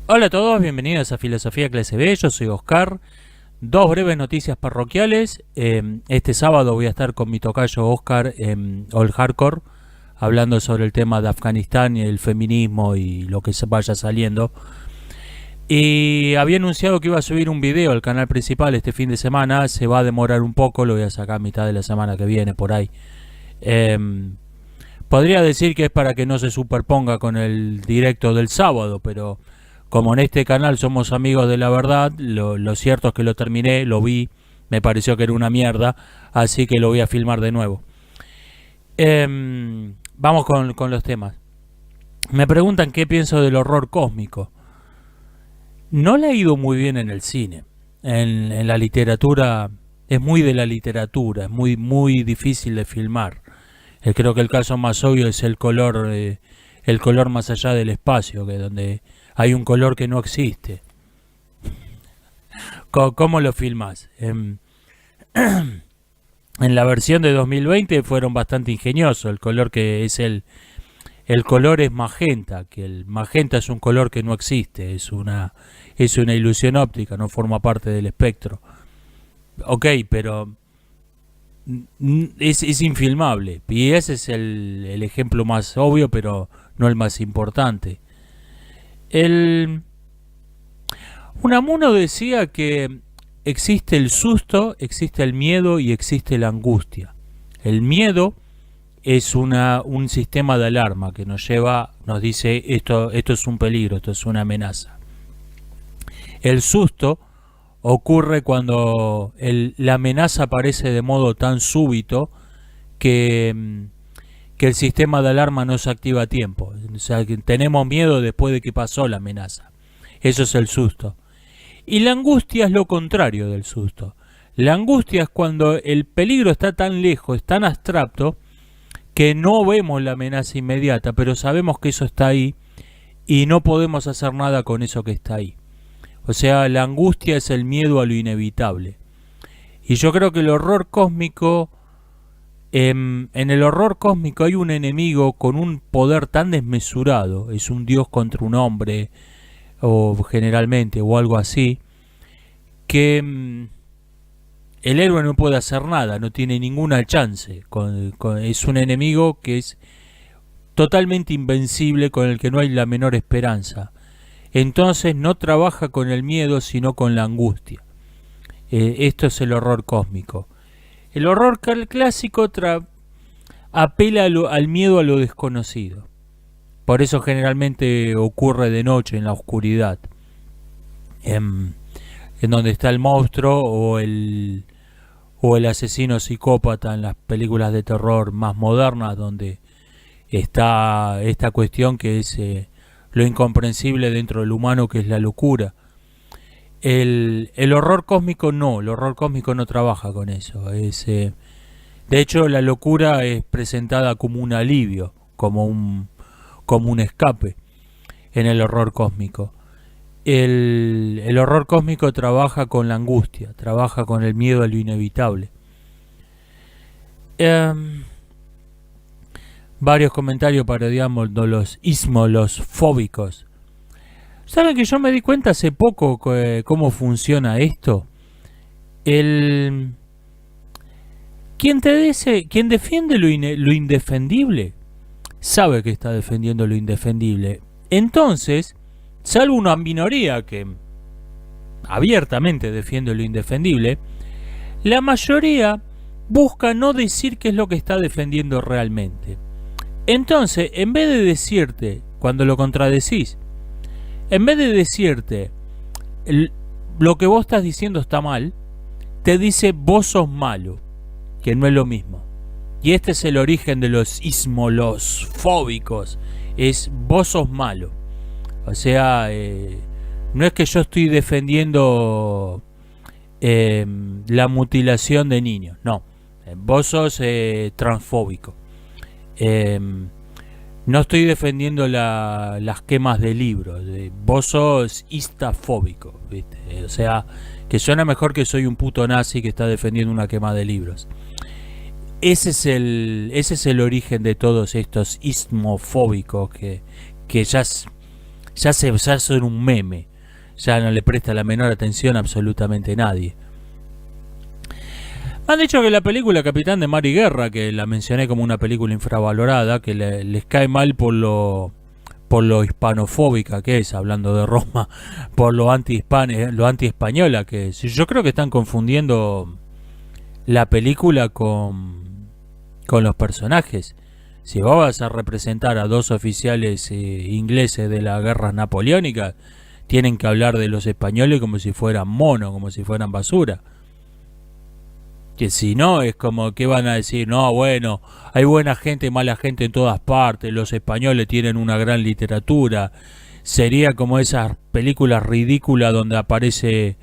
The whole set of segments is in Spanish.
Hola a todos, bienvenidos a Filosofía Clase B, yo soy Oscar. Dos breves noticias parroquiales. Este sábado voy a estar con mi tocayo Oscar en All Hardcore, hablando sobre el tema de Afganistán y el feminismo y lo que se vaya saliendo. Y había anunciado que iba a subir un video al canal principal este fin de semana. Se va a demorar un poco, lo voy a sacar a mitad de la semana que viene, por ahí. Podría decir que es para que no se superponga con el directo del sábado, pero como en este canal somos amigos de la verdad, lo cierto es que lo terminé, lo vi, me pareció que era una mierda, así que lo voy a filmar de nuevo. Vamos con los temas. Me preguntan qué pienso del horror cósmico. No le ha ido muy bien en el cine. En la literatura, es muy de la literatura, es muy difícil de filmar. Creo que el caso más obvio es el color más allá del espacio, que donde hay un color que no existe. ¿Cómo lo filmas? En la versión de 2020 fueron bastante ingeniosos. El color que es el color es magenta, que el magenta es un color que no existe, es una ilusión óptica, no forma parte del espectro. Ok, pero es infilmable. Y ese es el ejemplo más obvio, pero no el más importante. El Unamuno decía que existe el susto, existe el miedo y existe la angustia. El miedo es un sistema de alarma que nos dice esto es un peligro, esto es una amenaza. El susto ocurre cuando la amenaza aparece de modo tan súbito que el sistema de alarma no se activa a tiempo. O sea, que tenemos miedo después de que pasó la amenaza. Eso es el susto. Y la angustia es lo contrario del susto. La angustia es cuando el peligro está tan lejos, tan abstracto, que no vemos la amenaza inmediata, pero sabemos que eso está ahí y no podemos hacer nada con eso que está ahí. O sea, la angustia es el miedo a lo inevitable. Y yo creo que el horror cósmico, en el horror cósmico hay un enemigo con un poder tan desmesurado, es un dios contra un hombre, o generalmente, o algo así, que el héroe no puede hacer nada, no tiene ninguna chance. Es un enemigo que es totalmente invencible, con el que no hay la menor esperanza. Entonces no trabaja con el miedo, sino con la angustia. Esto es el horror cósmico. El horror clásico apela al miedo a lo desconocido. Por eso generalmente ocurre de noche, en la oscuridad. En donde está el monstruo o el asesino psicópata en las películas de terror más modernas, donde está esta cuestión que es lo incomprensible dentro del humano, que es la locura. El horror cósmico no, el horror cósmico no trabaja con eso. De hecho, la locura es presentada como un alivio, como un escape en el horror cósmico. El horror cósmico trabaja con la angustia, trabaja con el miedo a lo inevitable. Varios comentarios parodiando los ismolosfóbicos. ¿Saben que yo me di cuenta hace poco cómo funciona esto? Quien defiende lo indefendible sabe que está defendiendo lo indefendible. Entonces, salvo una minoría que abiertamente defiende lo indefendible, la mayoría busca no decir qué es lo que está defendiendo realmente. Entonces, en vez de decirte, cuando lo contradecís, en vez de decirte lo que vos estás diciendo está mal, te dice vos sos malo, que no es lo mismo. Y este es el origen de los ismolosfóbicos, es vos sos malo. O sea, no es que yo estoy defendiendo la mutilación de niños, no. Vos sos transfóbico. No estoy defendiendo las quemas de libros. Vos sos istafóbico, ¿viste? O sea, que suena mejor que soy un puto nazi que está defendiendo una quema de libros. Ese es el origen de todos estos ismofóbicos que ya ya son un meme, ya no le presta la menor atención a absolutamente nadie. Han dicho que la película Capitán de Mar y Guerra, que la mencioné como una película infravalorada, que les cae mal por lo hispanofóbica que es, hablando de Roma, por lo anti-española que es. Yo creo que están confundiendo la película con los personajes. Si vos vas a representar a dos oficiales ingleses de las guerras napoleónicas, tienen que hablar de los españoles como si fueran monos, como si fueran basura. Que si no, es como que van a decir, no, bueno, hay buena gente y mala gente en todas partes, los españoles tienen una gran literatura. Sería como esas películas ridículas donde aparece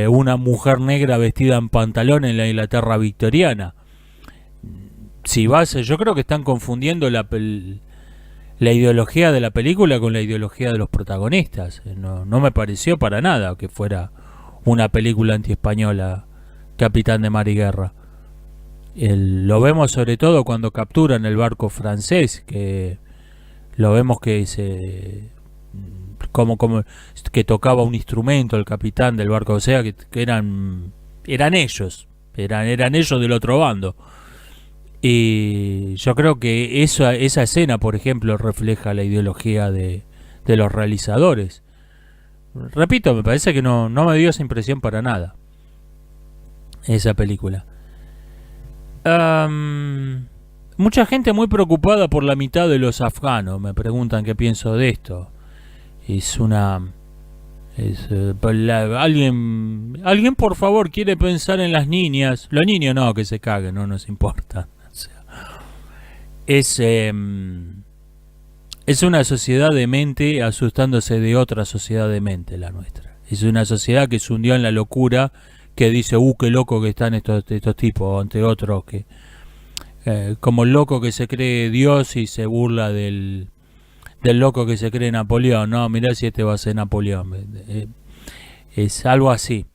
una mujer negra vestida en pantalón en la Inglaterra victoriana. Si vas, yo creo que están confundiendo la ideología de la película con la ideología de los protagonistas. No me pareció para nada que fuera una película anti-española, Capitán de Mar y Guerra. Lo vemos sobre todo cuando capturan el barco francés, que lo vemos que como que tocaba un instrumento el capitán del barco, o sea que eran ellos del otro bando. Y yo creo que esa escena, por ejemplo, refleja la ideología de los realizadores. Repito, me parece que no me dio esa impresión para nada, esa película. Mucha gente muy preocupada por la mitad de los afganos. Me preguntan qué pienso de esto. Alguien por favor quiere pensar en las niñas. Los niños no, que se caguen, no nos importa. O sea, es una sociedad demente asustándose de otra sociedad demente, la nuestra. Es una sociedad que se hundió en la locura, que dice, qué loco que están estos tipos, entre otros, que como el loco que se cree Dios y se burla del loco que se cree Napoleón. No, mirá si este va a ser Napoleón. Es algo así.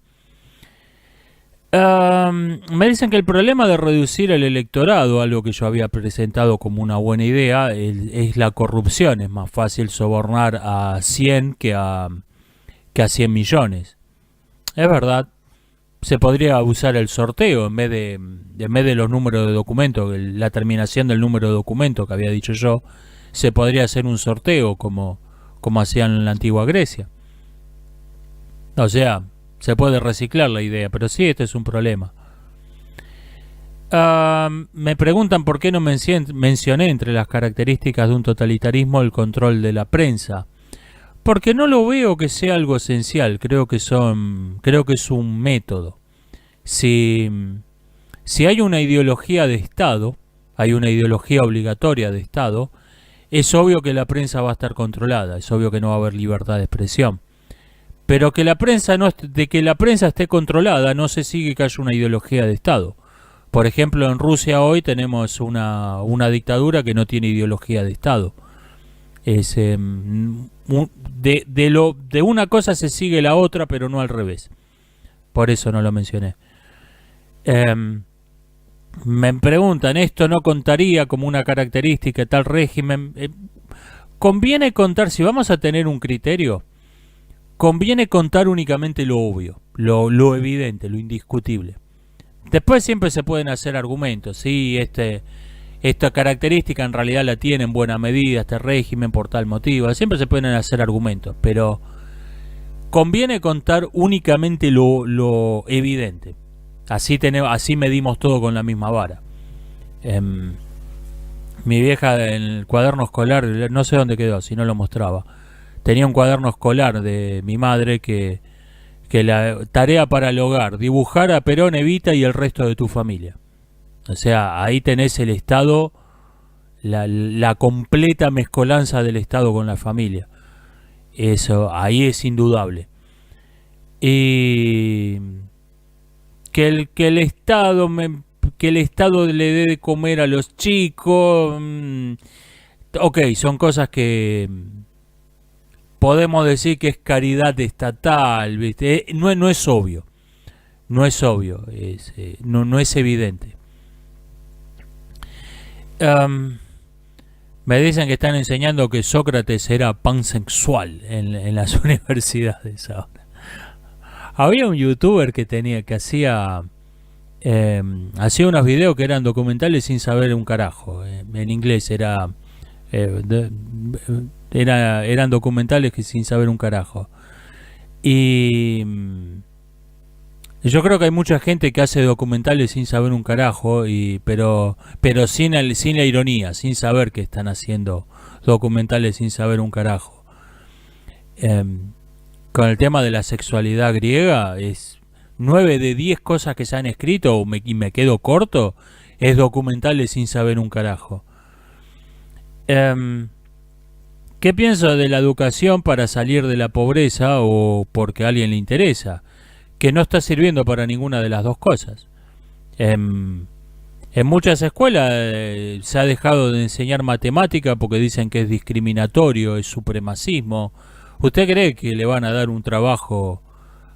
Me dicen que el problema de reducir el electorado, algo que yo había presentado como una buena idea, es la corrupción. Es más fácil sobornar a 100 que a 100 millones. Es verdad. Se podría usar el sorteo en vez de los números de documento, la terminación del número de documento que había dicho yo. Se podría hacer un sorteo como hacían en la antigua Grecia. O sea, se puede reciclar la idea, pero sí, este es un problema. Me preguntan por qué no mencioné entre las características de un totalitarismo el control de la prensa. Porque no lo veo que sea algo esencial. Creo que es un método. Si hay una ideología de Estado, hay una ideología obligatoria de Estado, es obvio que la prensa va a estar controlada, es obvio que no va a haber libertad de expresión. Pero que la prensa esté controlada no se sigue que haya una ideología de Estado. Por ejemplo, en Rusia hoy tenemos una dictadura que no tiene ideología de Estado. De una cosa se sigue la otra, pero no al revés. Por eso no lo mencioné. Me preguntan, ¿esto no contaría como una característica de tal régimen? Conviene contar, si vamos a tener un criterio, conviene contar únicamente lo obvio, lo evidente, lo indiscutible. Después siempre se pueden hacer argumentos. Sí, esta característica en realidad la tiene en buena medida este régimen por tal motivo. Siempre se pueden hacer argumentos, pero conviene contar únicamente lo evidente. Así medimos todo con la misma vara. Mi vieja en el cuaderno escolar, no sé dónde quedó, si no lo mostraba. Tenía un cuaderno escolar de mi madre que la tarea para el hogar, dibujar a Perón, Evita y el resto de tu familia. O sea, ahí tenés el Estado, la completa mezcolanza del Estado con la familia. Eso, ahí es indudable. Y que el Estado le dé de comer a los chicos, ok, son cosas que podemos decir que es caridad estatal, ¿viste? No es obvio, no es evidente. Me dicen que están enseñando que Sócrates era pansexual en las universidades ahora. Había un youtuber que hacía unos videos que eran documentales sin saber un carajo. En inglés eran documentales que sin saber un carajo. Y yo creo que hay mucha gente que hace documentales sin saber un carajo, pero sin la ironía, sin saber que están haciendo documentales sin saber un carajo. Con el tema de la sexualidad griega, es 9 de 10 cosas que se han escrito, y me quedo corto, es documentales sin saber un carajo. ¿Qué pienso de la educación para salir de la pobreza o porque a alguien le interesa? Que no está sirviendo para ninguna de las dos cosas. En muchas escuelas se ha dejado de enseñar matemática porque dicen que es discriminatorio, es supremacismo. ¿Usted cree que le van a dar un trabajo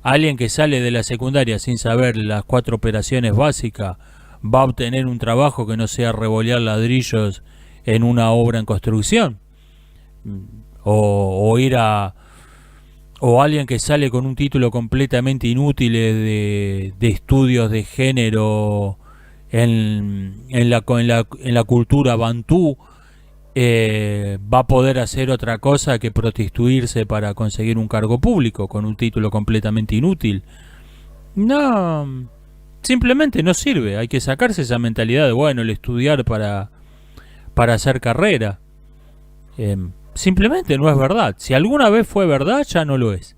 a alguien que sale de la secundaria sin saber las 4 operaciones básicas? ¿Va a obtener un trabajo que no sea revolear ladrillos en una obra en construcción? O alguien que sale con un título completamente inútil de estudios de género en la cultura bantú, va a poder hacer otra cosa que prostituirse para conseguir un cargo público con un título completamente inútil. No, simplemente no sirve. Hay que sacarse esa mentalidad de, bueno, el estudiar para hacer carrera. Simplemente no es verdad. Si alguna vez fue verdad, ya no lo es.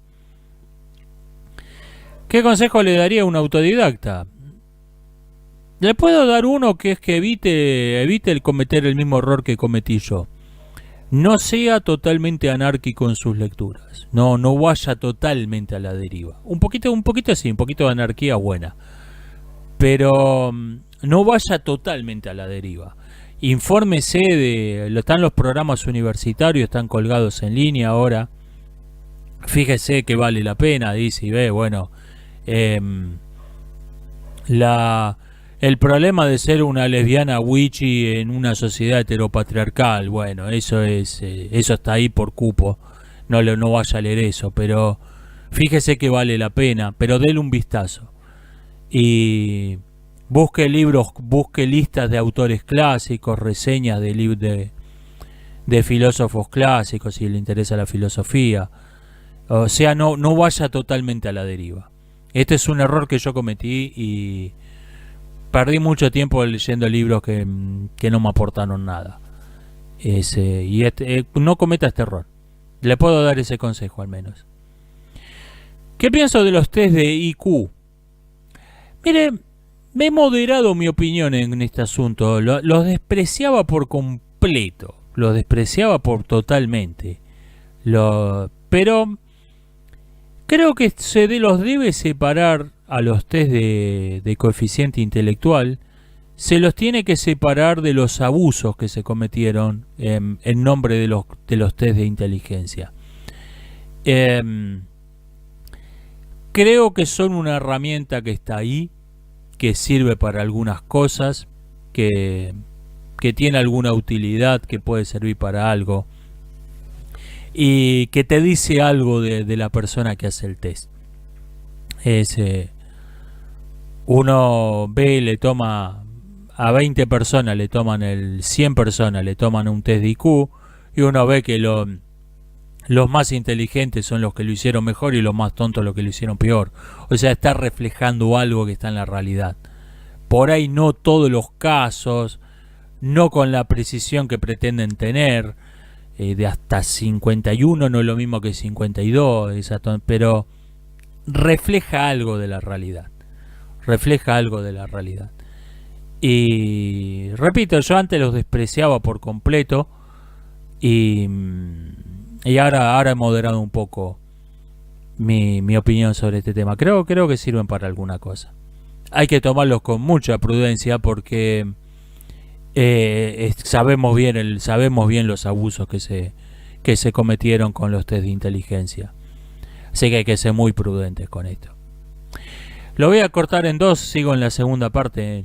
¿Qué consejo le daría a un autodidacta? Le puedo dar uno, que es que evite el cometer el mismo error que cometí yo. No sea totalmente anárquico en sus lecturas. No vaya totalmente a la deriva. Un poquito sí, un poquito de anarquía buena. Pero no vaya totalmente a la deriva. Infórmese están los programas universitarios, están colgados en línea ahora. Fíjese que vale la pena, dice y ve, bueno, el problema de ser una lesbiana witchy en una sociedad heteropatriarcal, bueno, eso está ahí por cupo. No vaya a leer eso, pero fíjese que vale la pena, pero dele un vistazo. Y busque libros, busque listas de autores clásicos, reseñas de filósofos clásicos si le interesa la filosofía. O sea, no vaya totalmente a la deriva. Este es un error que yo cometí y perdí mucho tiempo leyendo libros que no me aportaron nada. No cometa este error. Le puedo dar ese consejo al menos. ¿Qué pienso de los test de IQ? Mire, me he moderado mi opinión en este asunto. Los despreciaba por completo. Los despreciaba totalmente. Pero creo que los debe separar a los test de coeficiente intelectual. Se los tiene que separar de los abusos que se cometieron en nombre de los test de inteligencia. Creo que son una herramienta que está ahí, que sirve para algunas cosas, que tiene alguna utilidad, que puede servir para algo y que te dice algo de la persona que hace el test. Uno ve, le toma a 20 personas, 100 personas le toman un test de IQ y uno ve que los más inteligentes son los que lo hicieron mejor y los más tontos los que lo hicieron peor. O sea, está reflejando algo que está en la realidad. Por ahí no todos los casos, no con la precisión que pretenden tener, de hasta 51 no es lo mismo que 52, pero refleja algo de la realidad. Refleja algo de la realidad. Y repito, yo antes los despreciaba por completo y ahora he moderado un poco mi opinión sobre este tema. Creo que sirven para alguna cosa. Hay que tomarlos con mucha prudencia porque sabemos bien los abusos que se cometieron con los test de inteligencia. Así que hay que ser muy prudentes con esto. Lo voy a cortar en dos, sigo en la segunda parte